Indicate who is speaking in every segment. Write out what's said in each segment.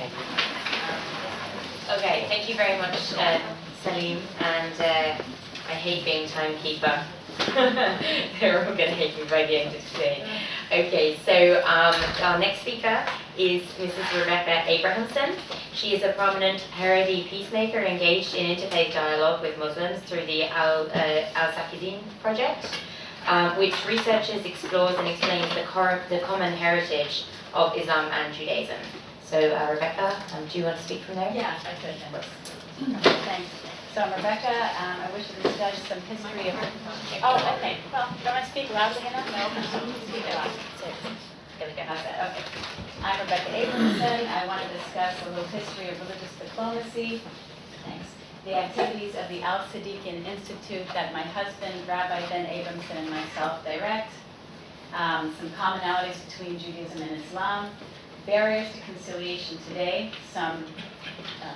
Speaker 1: Okay. Okay, thank you very much, Salim, and I hate being timekeeper. They're all going to hate me by the end of today. Okay, so our next speaker is Mrs. Rebecca Abrahamson. She is a prominent Haredi peacemaker engaged in interfaith dialogue with Muslims through the Al-Saqidin project, which researches, explores, and explains the common heritage of Islam and Judaism. So, Rebecca, do you want to speak from there?
Speaker 2: Yeah, I could. Thanks. So I'm Rebecca. I wish to discuss some history of... Oh, okay. Well, don't I speak loudly enough? No, speak loud. Okay. I'm Rebecca Abrahamson. I want to discuss a little history of religious diplomacy. Thanks. The activities of the Al-Sadiqian Institute that my husband, Rabbi Ben Abrahamson, and myself direct. Some commonalities between Judaism and Islam. Barriers to conciliation today, some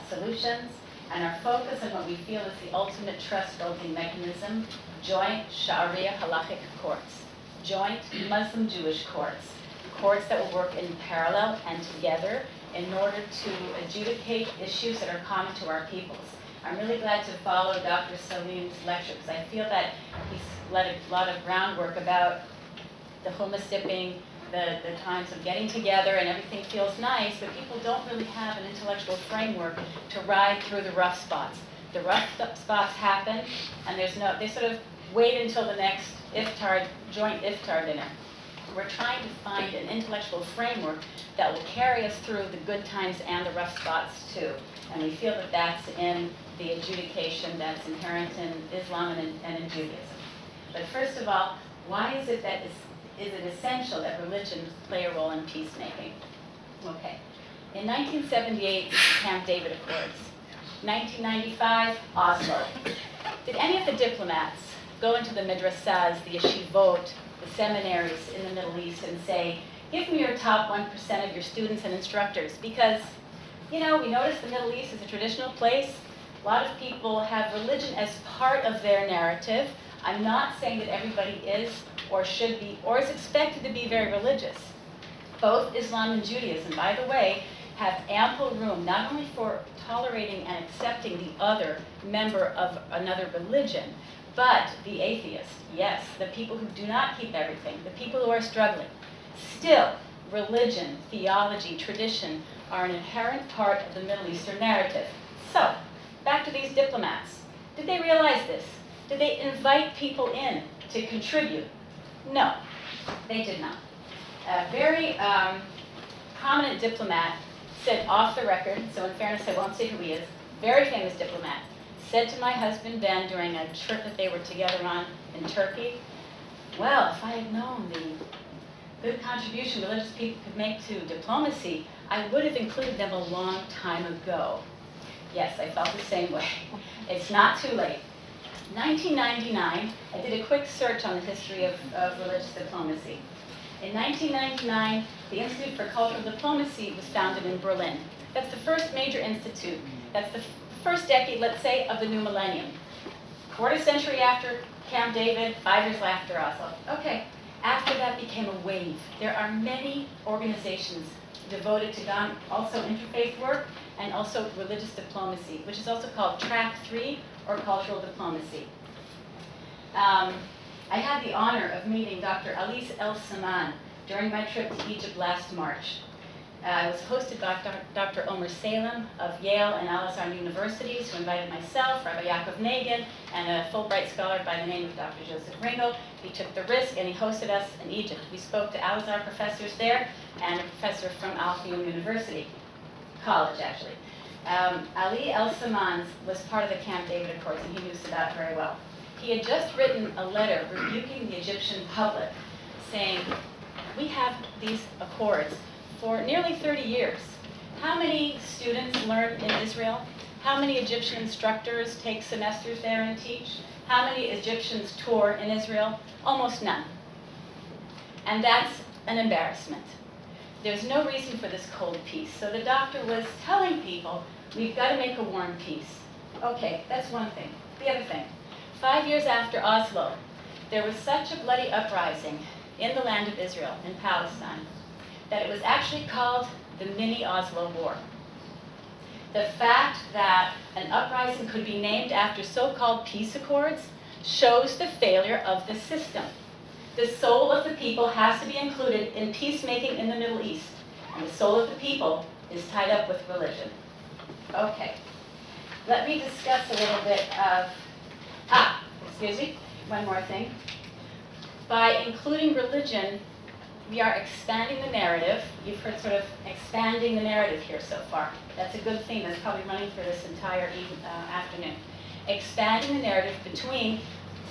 Speaker 2: solutions, and our focus on what we feel is the ultimate trust-building mechanism, joint Sharia Halachic courts, joint Muslim-Jewish courts, courts that will work in parallel and together in order to adjudicate issues that are common to our peoples. I'm really glad to follow Dr. Salim's lecture because I feel that he's led a lot of groundwork about the hummus dipping, the times of getting together and everything feels nice, but people don't really have an intellectual framework to ride through the rough spots. The rough spots happen, and they sort of wait until the next joint iftar dinner. We're trying to find an intellectual framework that will carry us through the good times and the rough spots too. And we feel that that's in the adjudication that's inherent in Islam and in Judaism. But first of all, why is it that is it essential that religion play a role in peacemaking? Okay. In 1978, Camp David Accords. 1995, Oslo. Did any of the diplomats go into the madrasas, the yeshivot, the seminaries in the Middle East and say, give me your top 1% of your students and instructors? Because, we notice the Middle East is a traditional place. A lot of people have religion as part of their narrative. I'm not saying that everybody is or should be or is expected to be very religious. Both Islam and Judaism, by the way, have ample room not only for tolerating and accepting the other member of another religion, but the atheist, yes, the people who do not keep everything, the people who are struggling. Still, religion, theology, tradition are an inherent part of the Middle Eastern narrative. So, back to these diplomats. Did they realize this? Did they invite people in to contribute? No, they did not. A very prominent diplomat said off the record, so in fairness I won't say who he is, very famous diplomat, said to my husband Ben during a trip that they were together on in Turkey, well, if I had known the good contribution religious people could make to diplomacy, I would have included them a long time ago. Yes, I felt the same way. It's not too late. 1999, I did a quick search on the history of religious diplomacy. In 1999, the Institute for Cultural Diplomacy was founded in Berlin. That's the first major institute. That's the first decade, let's say, of the new millennium. Quarter century after Camp David, 5 years after Oslo. Okay, after that became a wave. There are many organizations devoted to also interfaith work and also religious diplomacy, which is also called Track 3 or cultural diplomacy. I had the honor of meeting Dr. Alice El-Saman during my trip to Egypt last March. I was hosted by Dr. Omer Salem of Yale and Al-Azhar universities, who invited myself, Rabbi Yaakov Nagin, and a Fulbright scholar by the name of Dr. Joseph Ringo. He took the risk and he hosted us in Egypt. We spoke to Al-Azhar professors there and a professor from Al-Fayum University, college actually. Ali El-Saman was part of the Camp David Accords, and he knew Sadat very well. He had just written a letter rebuking the Egyptian public, saying, we have these accords for nearly 30 years. How many students learn in Israel? How many Egyptian instructors take semesters there and teach? How many Egyptians tour in Israel? Almost none. And that's an embarrassment. There's no reason for this cold peace. So the doctor was telling people, we've got to make a warm peace. Okay, that's one thing. The other thing, 5 years after Oslo, there was such a bloody uprising in the land of Israel, in Palestine, that it was actually called the Mini Oslo War. The fact that an uprising could be named after so-called peace accords shows the failure of the system. The soul of the people has to be included in peacemaking in the Middle East. And the soul of the people is tied up with religion. Okay. Let me discuss a little bit of, excuse me, one more thing. By including religion, we are expanding the narrative. You've heard sort of expanding the narrative here so far. That's a good theme that's probably running for this entire afternoon. Expanding the narrative between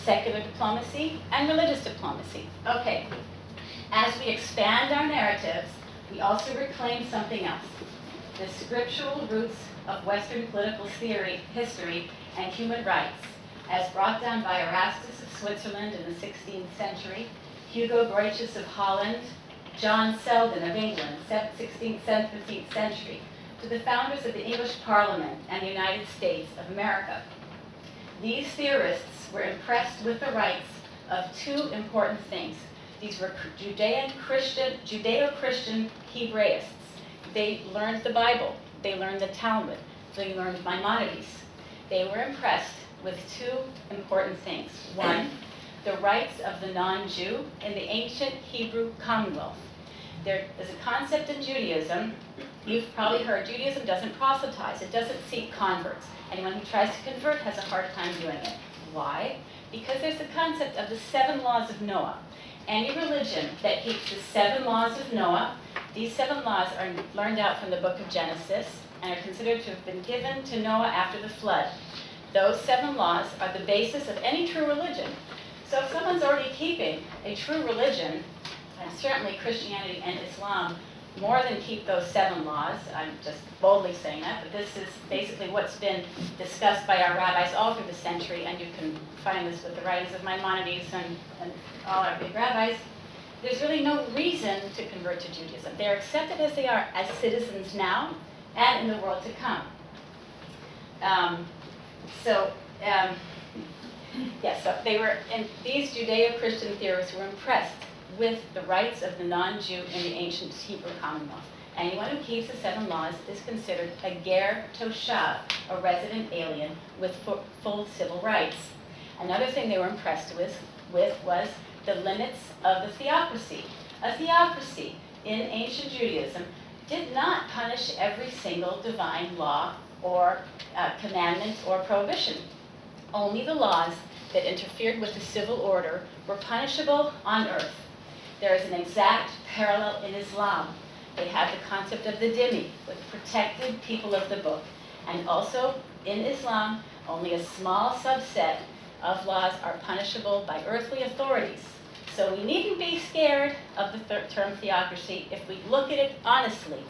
Speaker 2: secular diplomacy and religious diplomacy. Okay. As we expand our narratives, we also reclaim something else. The scriptural roots of Western political theory, history, and human rights, as brought down by Erastus of Switzerland in the 16th century, Hugo Grotius of Holland, John Selden of England, 16th, 17th century, to the founders of the English Parliament and the United States of America. These theorists were impressed with the rights of two important things. These were Judeo-Christian Hebraists. They learned the Bible. They learned the Talmud. They learned Maimonides. They were impressed with two important things. One, the rights of the non-Jew in the ancient Hebrew Commonwealth. There is a concept in Judaism, you've probably heard, Judaism doesn't proselytize, it doesn't seek converts. Anyone who tries to convert has a hard time doing it. Why? Because there's the concept of the 7 laws of Noah. Any religion that keeps the 7 laws of Noah, these 7 laws are learned out from the book of Genesis and are considered to have been given to Noah after the flood. Those 7 laws are the basis of any true religion. So if someone's already keeping a true religion, and certainly Christianity and Islam more than keep those 7 laws, I'm just boldly saying that, but this is basically what's been discussed by our rabbis all through the century, and you can find this with the writings of Maimonides and all our big rabbis. There's really no reason to convert to Judaism. They're accepted as they are as citizens now and in the world to come. So they were, and these Judeo-Christian theorists were impressed with the rights of the non-Jew in the ancient Hebrew Commonwealth. Anyone who keeps the 7 laws is considered a ger toshav, a resident alien with full civil rights. Another thing they were impressed with was the limits of the theocracy. A theocracy in ancient Judaism did not punish every single divine law or commandment or prohibition. Only the laws that interfered with the civil order were punishable on earth. There is an exact parallel in Islam. They have the concept of the dhimmi, the protected people of the book. And also in Islam, only a small subset of laws are punishable by earthly authorities. So we needn't be scared of the term theocracy if we look at it honestly.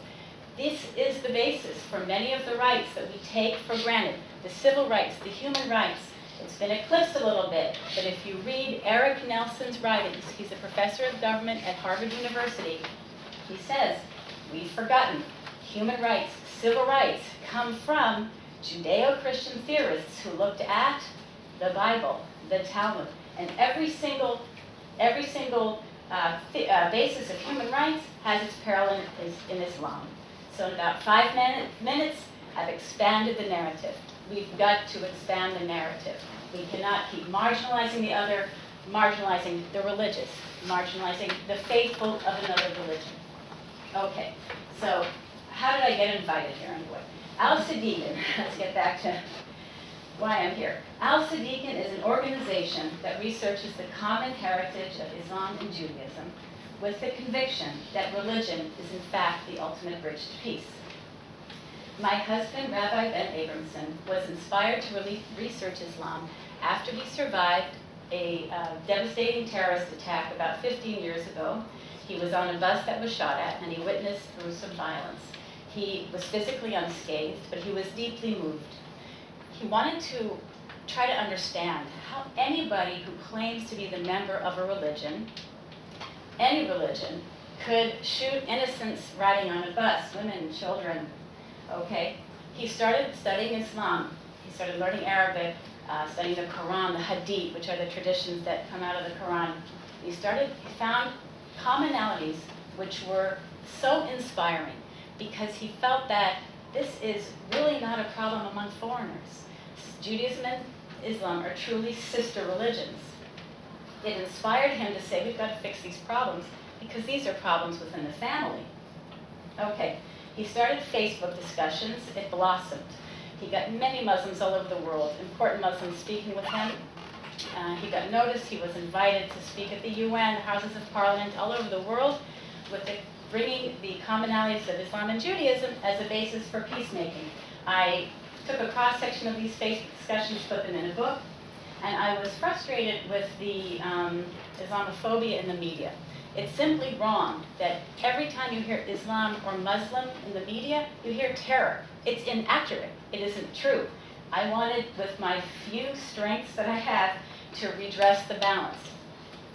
Speaker 2: This is the basis for many of the rights that we take for granted, the civil rights, the human rights. It's been eclipsed a little bit, but if you read Eric Nelson's writings, he's a professor of government at Harvard University, he says, we've forgotten human rights, civil rights come from Judeo-Christian theorists who looked at the Bible, the Talmud, and every single basis of human rights has its parallel in Islam. So in about 5 minutes, I've expanded the narrative. We've got to expand the narrative. We cannot keep marginalizing the other, marginalizing the religious, marginalizing the faithful of another religion. Okay, so how did I get invited here anyway? Al-Sadiqan, let's get back to why I'm here. Al-Sadiqan is an organization that researches the common heritage of Islam and Judaism with the conviction that religion is in fact the ultimate bridge to peace. My husband, Rabbi Ben Abrahamson, was inspired to research Islam after he survived a devastating terrorist attack about 15 years ago. He was on a bus that was shot at, and he witnessed gruesome violence. He was physically unscathed, but he was deeply moved. He wanted to try to understand how anybody who claims to be the member of a religion, any religion, could shoot innocents riding on a bus, women, children. Okay, he started studying Islam. He started learning Arabic, studying the Quran, the Hadith, which are the traditions that come out of the Quran. He found commonalities which were so inspiring because he felt that this is really not a problem among foreigners. Judaism and Islam are truly sister religions. It inspired him to say, we've got to fix these problems because these are problems within the family. Okay, he started Facebook discussions. It blossomed. He got many Muslims all over the world, important Muslims speaking with him. He got noticed. He was invited to speak at the UN, the Houses of Parliament, all over the world, with bringing the commonalities of Islam and Judaism as a basis for peacemaking. I took a cross-section of these Facebook discussions, put them in a book, and I was frustrated with the Islamophobia in the media. It's simply wrong that every time you hear Islam or Muslim in the media, you hear terror. It's inaccurate. It isn't true. I wanted, with my few strengths that I have, to redress the balance.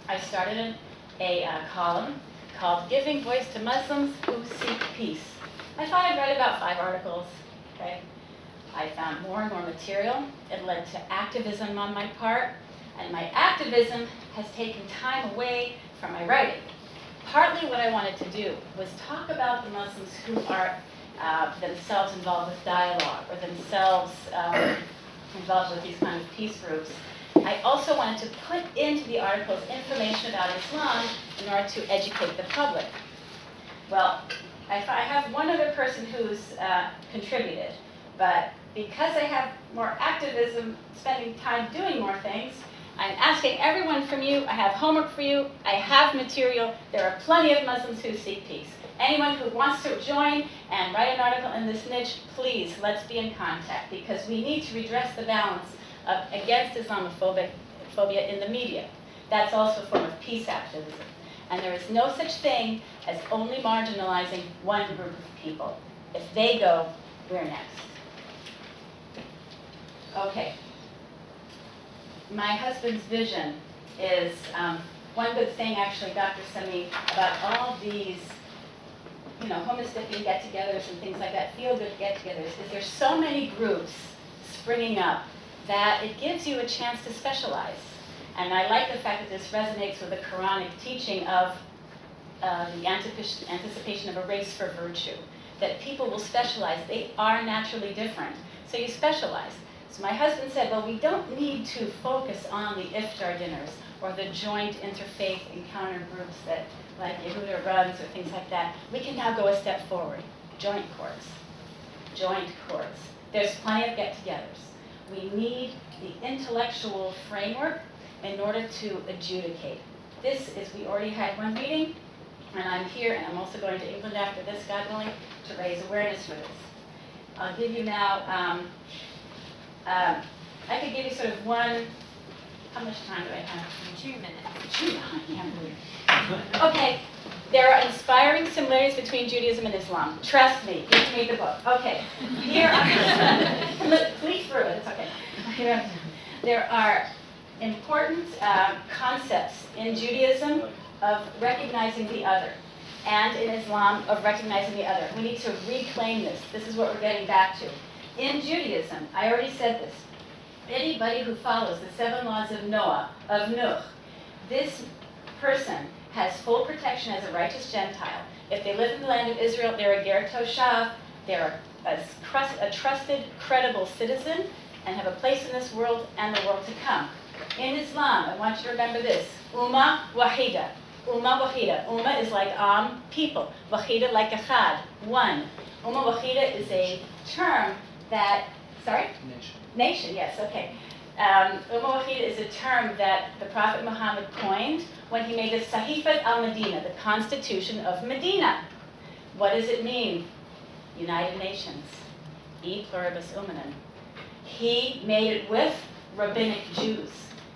Speaker 2: I started a column called Giving Voice to Muslims Who Seek Peace. I thought I'd write about 5 articles. Okay? I found more and more material. It led to activism on my part, and my activism has taken time away from my writing. Partly what I wanted to do was talk about the Muslims who are themselves involved with dialogue or themselves involved with these kind of peace groups. I also wanted to put into the articles information about Islam in order to educate the public. Well, I have one other person who's contributed, but because I have more activism, spending time doing more things, I'm asking everyone from you, I have homework for you, I have material, there are plenty of Muslims who seek peace. Anyone who wants to join and write an article in this niche, please, let's be in contact, because we need to redress the balance against Islamophobia in the media. That's also a form of peace activism. And there is no such thing as only marginalizing one group of people. If they go, we're next. Okay. My husband's vision is one good thing, actually, Dr. Sami, about all these, homistic get-togethers and things like that, feel-good get-togethers, is there's so many groups springing up that it gives you a chance to specialize. And I like the fact that this resonates with the Quranic teaching of the anticipation of a race for virtue, that people will specialize. They are naturally different, so you specialize. So my husband said, well, we don't need to focus on the iftar dinners or the joint interfaith encounter groups that, like Yehuda runs or things like that. We can now go a step forward. Joint courts. Joint courts. There's plenty of get-togethers. We need the intellectual framework in order to adjudicate. This is, we already had one meeting, and I'm here, and I'm also going to England after this, God willing, to raise awareness for this. I'll give you now, I could give you sort of one, how much time do I have?
Speaker 1: 2 minutes.
Speaker 2: I can't believe it. Okay, there are inspiring similarities between Judaism and Islam. Trust me, you can read the book. Okay, here are, please through it, it's okay. There are important concepts in Judaism of recognizing the other, and in Islam of recognizing the other. We need to reclaim this. This is what we're getting back to. In Judaism, I already said this, anybody who follows the 7 laws of Noah, of Nuh, this person has full protection as a righteous Gentile. If they live in the land of Israel, they're a ger toshav, they're a trusted, credible citizen, and have a place in this world and the world to come. In Islam, I want you to remember this, Ummah wahida. Ummah wahida. Ummah is like people. Wahida like echad, one. Ummah wahida is a term that, sorry? Nation, yes, okay. Ummah wahida is a term that the Prophet Muhammad coined when he made the Sahifat al-Medina, the Constitution of Medina. What does it mean? United Nations. E pluribus unum. He made it with rabbinic Jews.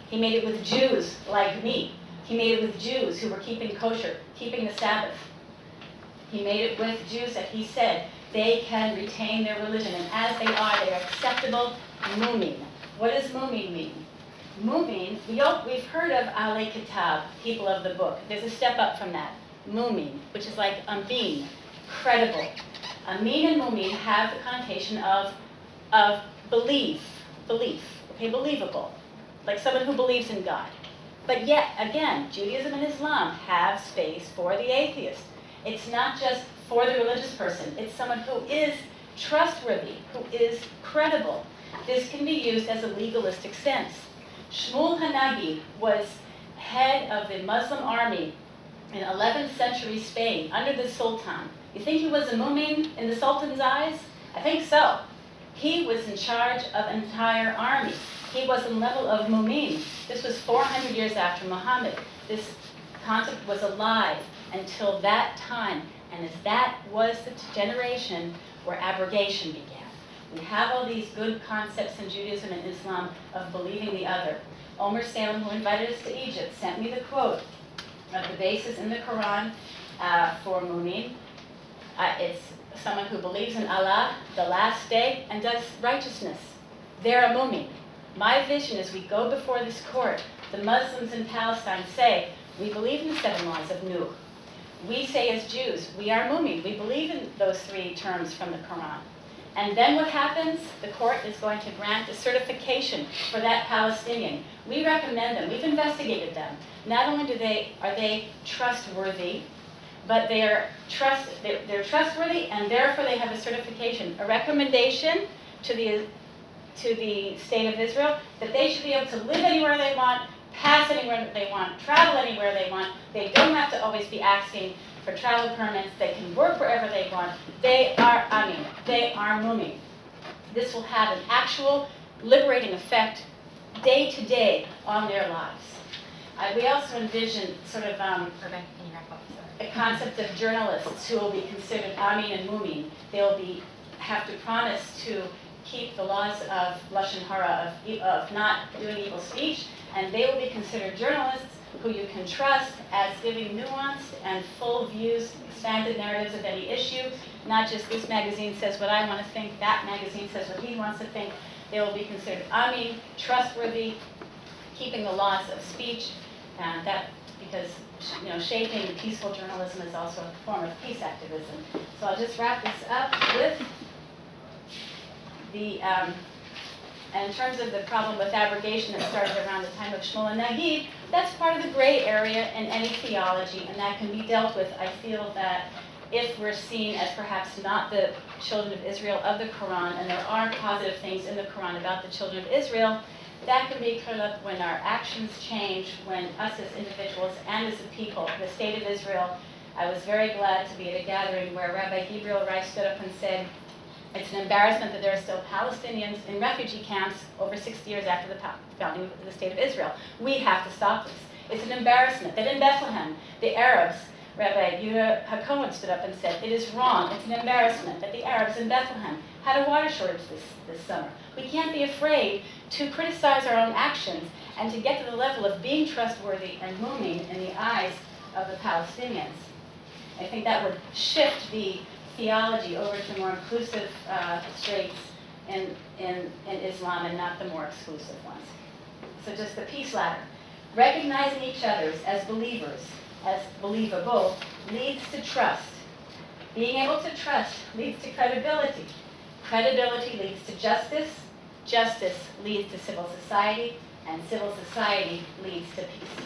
Speaker 2: He made it with Jews like me. He made it with Jews who were keeping kosher, keeping the Sabbath. He made it with Jews that he said they can retain their religion, and as they are acceptable mu'min. What does mu'min mean? Mu'min, we've heard of Ahlei Kitab, people of the book. There's a step up from that. Mu'min, which is like amin, credible. Amin and mu'min have the connotation of belief, okay, believable, like someone who believes in God. But yet, again, Judaism and Islam have space for the atheist. It's not just for the religious person. It's someone who is trustworthy, who is credible. This can be used as a legalistic sense. Shmuel Hanagi was head of the Muslim army in 11th century Spain under the Sultan. You think he was a mu'min in the Sultan's eyes? I think so. He was in charge of an entire army. He was in level of mu'min. This was 400 years after Muhammad. This concept was alive until that time, and as that was the generation where abrogation began. We have all these good concepts in Judaism and Islam of believing the other. Omer Salem, who invited us to Egypt, sent me the quote of the basis in the Quran for mu'min. It's someone who believes in Allah, the last day, and does righteousness. They're a mu'min. My vision is we go before this court. The Muslims in Palestine say, we believe in the 7 laws of Nuh. We say as Jews, we are mu'min. We believe in those 3 terms from the Quran. And then what happens? The court is going to grant a certification for that Palestinian. We recommend them. We've investigated them. Not only are they trustworthy, but they're trustworthy, and therefore they have a certification, a recommendation to the state of Israel that they should be able to live anywhere they want, pass anywhere they want, travel anywhere they want. They don't have to always be asking for travel permits. They can work wherever they want. They are amin. They are mu'min. This will have an actual liberating effect day to day on their lives. We also envision sort of a concept of journalists who will be considered amin and mu'min. They'll have to promise to keep the laws of lashon hara, of not doing evil speech, and they will be considered journalists who you can trust as giving nuanced and full views, expanded narratives of any issue, not just this magazine says what I want to think, that magazine says what he wants to think. They will be considered amin, trustworthy, keeping the laws of speech, and that because shaping peaceful journalism is also a form of peace activism. So I'll just wrap this up with and in terms of the problem with abrogation that started around the time of Shmuel and Nagib, that's part of the gray area in any theology, and that can be dealt with. I feel that if we're seen as perhaps not the children of Israel of the Quran, and there are positive things in the Quran about the children of Israel, that can be cleared up when our actions change, when us as individuals and as a people, the state of Israel. I was very glad to be at a gathering where Rabbi Gabriel Rice stood up and said, it's an embarrassment that there are still Palestinians in refugee camps over 60 years after the founding of the State of Israel. We have to stop this. It's an embarrassment that in Bethlehem, the Arabs, Rabbi Yehuda HaKohen stood up and said, it is wrong, it's an embarrassment that the Arabs in Bethlehem had a water shortage this summer. We can't be afraid to criticize our own actions and to get to the level of being trustworthy and mu'min in the eyes of the Palestinians. I think that would shift the theology over to more inclusive straits in Islam and not the more exclusive ones. So just the peace ladder. Recognizing each other as believers, as believable, leads to trust. Being able to trust leads to credibility. Credibility leads to justice. Justice leads to civil society, and civil society leads to peace.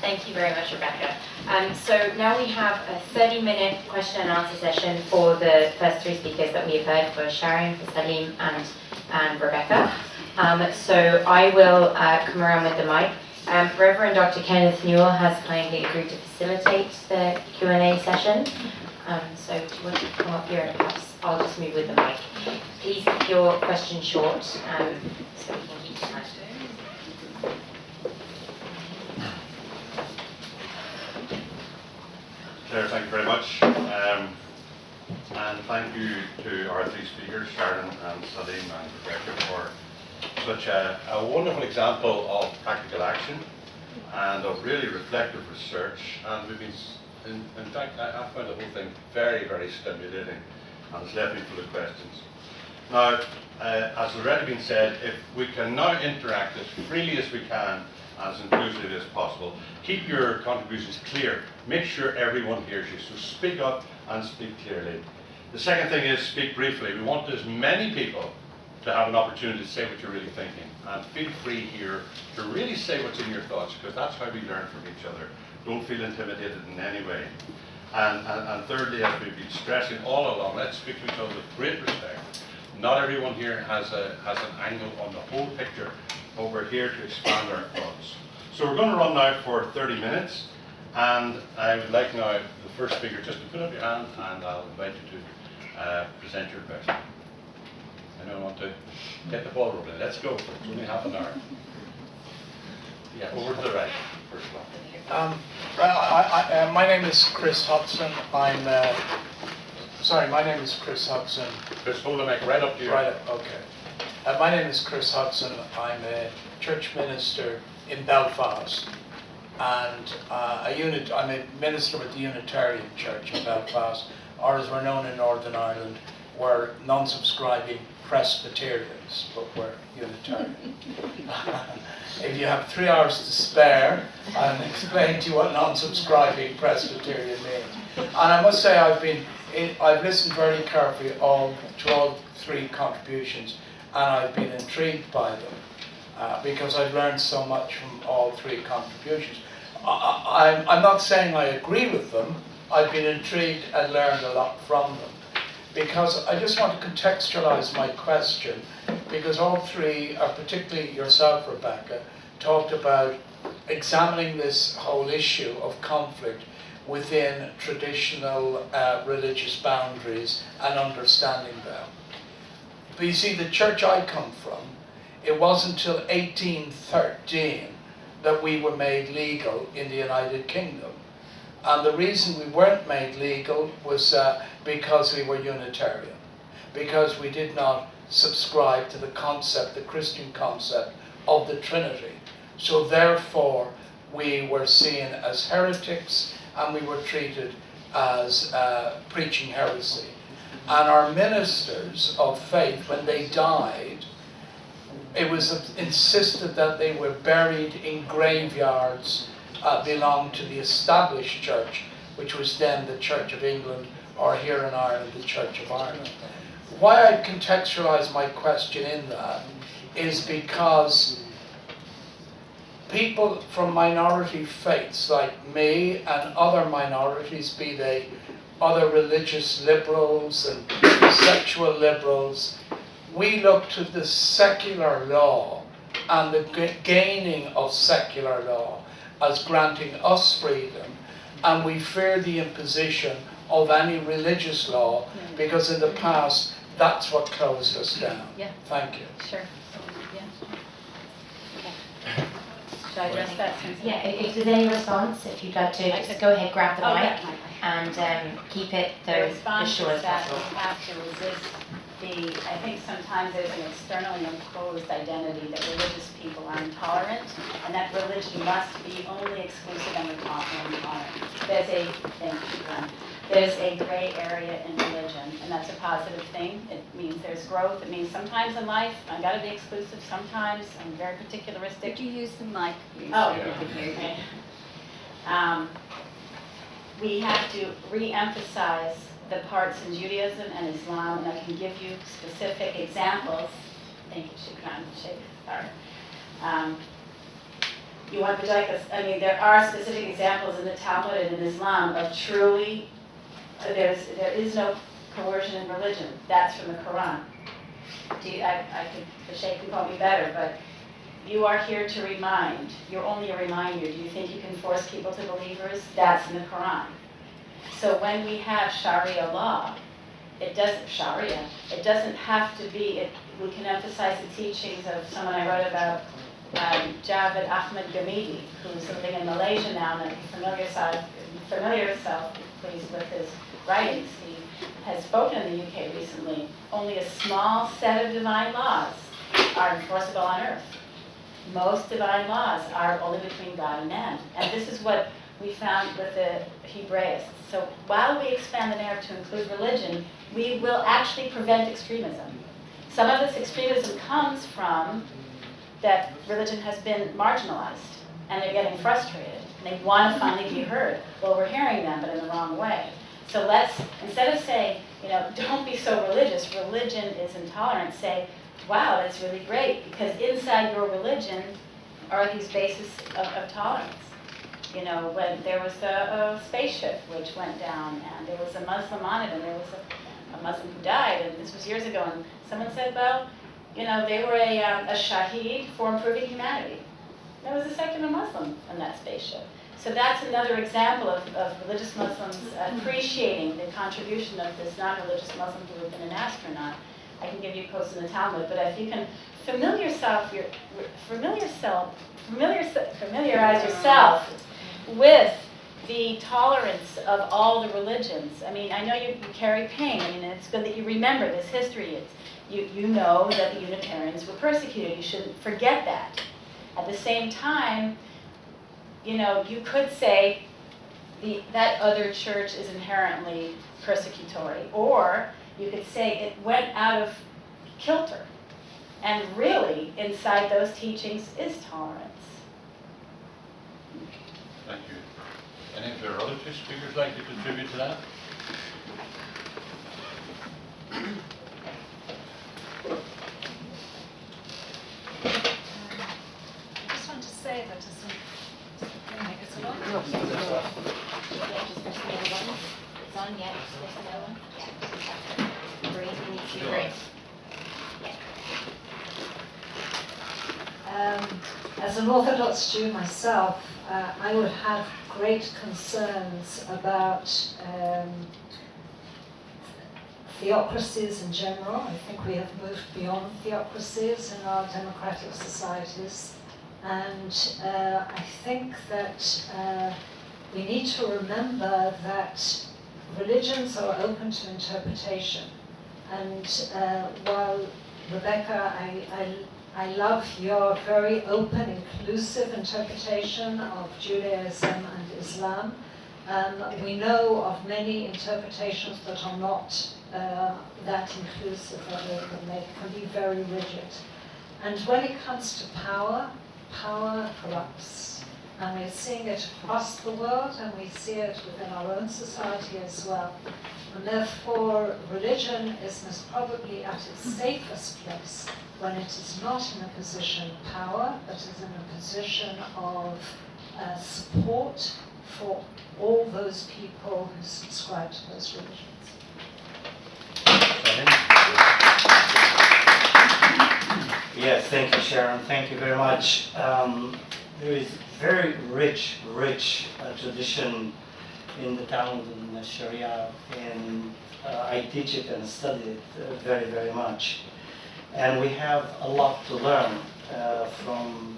Speaker 1: Thank you very much, Rebecca. So now we have a 30-minute question and answer session for the first 3 speakers that we have heard, for Sharon, for Salim, and Rebecca. So I will come around with the mic. Reverend Dr. Kenneth Newell has kindly agreed to facilitate the Q&A session. So do you want to come up here and perhaps I'll just move with the mic. Please keep your questions short so we can keep time.
Speaker 3: Claire, thank you very much. And thank you to our 3 speakers, Sharon and Salim and Rebecca, for such a wonderful example of practical action and of really reflective research. And we've been, in fact, I found the whole thing very, very stimulating, and it's left me full of questions. Now, as has already been said, if we can now interact as freely as we can, as inclusively as possible, keep your contributions clear. Make sure everyone hears you. So speak up and speak clearly. The second thing is speak briefly. We want as many people to to have an opportunity to say what you're really thinking. And feel free here to really say what's in your thoughts, because that's how we learn from each other. Don't feel intimidated in any way. And thirdly, as we've been stressing all along, let's speak to each other with great respect. Not everyone here has an angle on the whole picture, but we're here to expand our thoughts. So we're going to run now for 30 minutes, and I would like now the first speaker just to put up your hand, and I'll invite you to present your question. I don't want to get the ball rolling. Let's go. It's only half an hour. Yeah, over to the right, first one.
Speaker 4: My name is Chris Hudson. My name is Chris Hudson.
Speaker 3: Just hold the mic right up to you.
Speaker 4: Right up, okay. My name is Chris Hudson. I'm a church minister in Belfast, and I'm a minister with the Unitarian Church in Belfast, or as we're known in Northern Ireland, we're non-subscribing Presbyterians, but we're Unitarian. If you have 3 hours to spare, I'll explain to you what non-subscribing Presbyterian means. And I must say I've listened very carefully to all 3 contributions, and I've been intrigued by them because I've learned so much from all 3 contributions. I'm not saying I agree with them. I've been intrigued and learned a lot from them. Because I just want to contextualize my question, because all 3, particularly yourself, Rebecca, talked about examining this whole issue of conflict within traditional religious boundaries and understanding them. But you see, the church I come from, it wasn't until 1813 that we were made legal in the United Kingdom. And the reason we weren't made legal was because we were Unitarian, because we did not subscribe to the concept, the Christian concept of the Trinity. So therefore, we were seen as heretics, and we were treated as preaching heresy. And our ministers of faith, when they died, it was insisted that they were buried in graveyards belonged to the established church, which was then the Church of England, or here in Ireland, the Church of Ireland. Why I contextualize my question in that is because people from minority faiths like me and other minorities, be they other religious liberals and sexual liberals, we look to the secular law and the gaining of secular law as granting us freedom, and we fear the imposition of any religious law, because in the past that's what closed us down.
Speaker 2: Yeah.
Speaker 4: Thank you.
Speaker 2: Sure. Yeah. Okay. Should I address that?
Speaker 1: Yeah, if there's any response, if you'd like to just go ahead, grab the mic, and keep it
Speaker 2: The
Speaker 1: as short as
Speaker 2: that
Speaker 1: possible.
Speaker 2: we have to resist I think sometimes there's an externally imposed identity that religious people are intolerant, and that religion must be only exclusive and intolerant. There's a gray area in religion, and that's a positive thing. It means there's growth. It means sometimes in life I've got to be exclusive. Sometimes I'm very particularistic.
Speaker 5: Could you use the mic, please?
Speaker 2: Oh,
Speaker 5: Yeah.
Speaker 2: okay. We have to re-emphasize the parts in Judaism and Islam, and I can give you specific examples. Thank you, Shukran, Sheikh. Sorry. You want to like this? I mean, there are specific examples in the Talmud and in Islam of truly, there is no coercion in religion. That's from the Quran. The Sheikh can call me better, but you are here to remind. You're only a reminder. Do you think you can force people to believers? That's in the Quran. So when we have Sharia law, it doesn't have to be, we can emphasize the teachings of someone I wrote about, Javed Ahmed Ghamidi, who's living in Malaysia now, and familiar yourself, please, with his writings. He has spoken in the UK recently. Only a small set of divine laws are enforceable on earth. Most divine laws are only between God and man. And this is what we found with the Hebraists. So while we expand the narrative to include religion, we will actually prevent extremism. Some of this extremism comes from that religion has been marginalized, and they're getting frustrated, and they want to finally be heard. Well, we're hearing them, but in the wrong way. So let's, instead of saying, don't be so religious, religion is intolerant, say, wow, that's really great, because inside your religion are these bases of tolerance. You know, when there was a spaceship which went down, and there was a Muslim on it, and there was a Muslim who died, and this was years ago, and someone said, well, you know, they were a shaheed for improving humanity. There was a secular Muslim in that spaceship. So that's another example of religious Muslims appreciating the contribution of this non-religious Muslim who had been an astronaut. I can give you quotes in the Talmud, but if you can familiarize yourself with the tolerance of all the religions. I mean, I know you carry pain. I mean, it's good that you remember this history. You know that the Unitarians were persecuted. You shouldn't forget that. At the same time, you know, you could say that other church is inherently persecutory, or you could say it went out of kilter. And really, inside those teachings is tolerance.
Speaker 3: Thank you. Any of your other two speakers like to contribute to that?
Speaker 6: I just want to say that it's a lot.
Speaker 1: It's on yet. There's another one. Yeah. Breathe. We need to breathe.
Speaker 6: As an Orthodox Jew myself, I would have great concerns about theocracies in general. I think we have moved beyond theocracies in our democratic societies. And I think that we need to remember that religions are open to interpretation. And while, Rebecca, I love your very open, inclusive interpretation of Judaism and Islam. We know of many interpretations that are not that inclusive, or they can be very rigid. And when it comes to power, power corrupts. And we're seeing it across the world, and we see it within our own society as well. And therefore, religion is most probably at its safest place when it is not in a position of power, but is in a position of support for all those people who subscribe to those religions.
Speaker 7: Yes, thank you, Sharon. Thank you very much. There is very rich tradition in the Talmud and the Sharia, and I teach it and study it very, very much. And we have a lot to learn from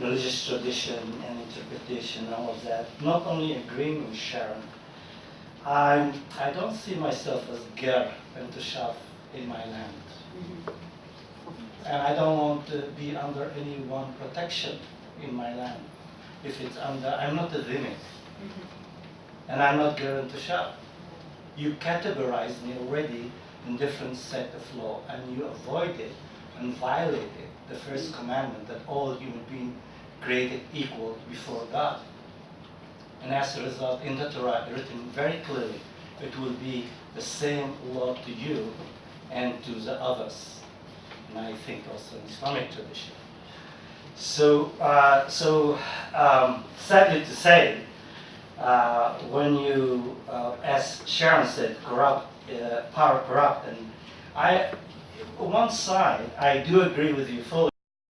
Speaker 7: religious tradition and interpretation and all of that. Not only agreeing with Sharon, I don't see myself as ger and toshav in my land. And I don't want to be under any one protection in my land. If it's under, I'm not a dhimmi. And I'm not ger and toshav. You categorize me already in different set of law, and you avoided and violated the first commandment that all human beings created equal before God. And as a result, in the Torah, written very clearly, it will be the same law to you and to the others. And I think also in Islamic tradition. So, sadly to say, when you, as Sharon said, power corrupt, and on one side, I do agree with you fully.